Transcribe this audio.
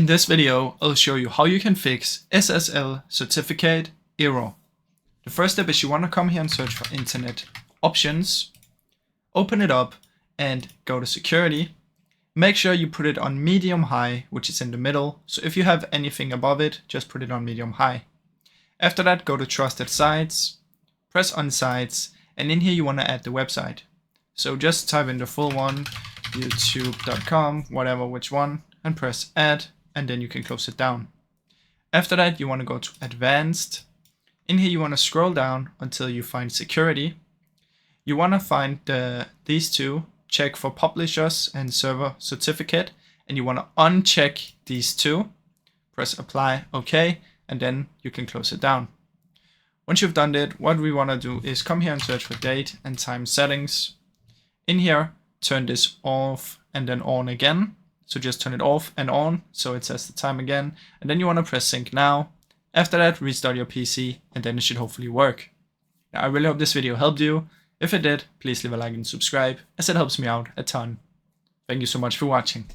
In this video, I'll show you how you can fix SSL certificate error. The first step is you want to come here and search for Internet Options, open it up and go to Security. Make sure you put it on medium high, which is in the middle. So if you have anything above it, just put it on medium high. After that, go to Trusted Sites, press on Sites, and in here you want to add the website. So just type in the full one, youtube.com, whatever, which one, and press Add, and then you can close it down. After that, you want to go to Advanced. In here, you want to scroll down until you find Security. You want to find these two, check for Publishers and Server Certificate, and you want to uncheck these two. Press Apply, OK, and then you can close it down. Once you've done that, what we want to do is come here and search for Date and Time Settings. In here, turn this off and then on again. So just turn it off and on, so it says the time again. And then you want to press Sync Now. After that, restart your PC, and then it should hopefully work. Now, I really hope this video helped you. If it did, please leave a like and subscribe, as it helps me out a ton. Thank you so much for watching.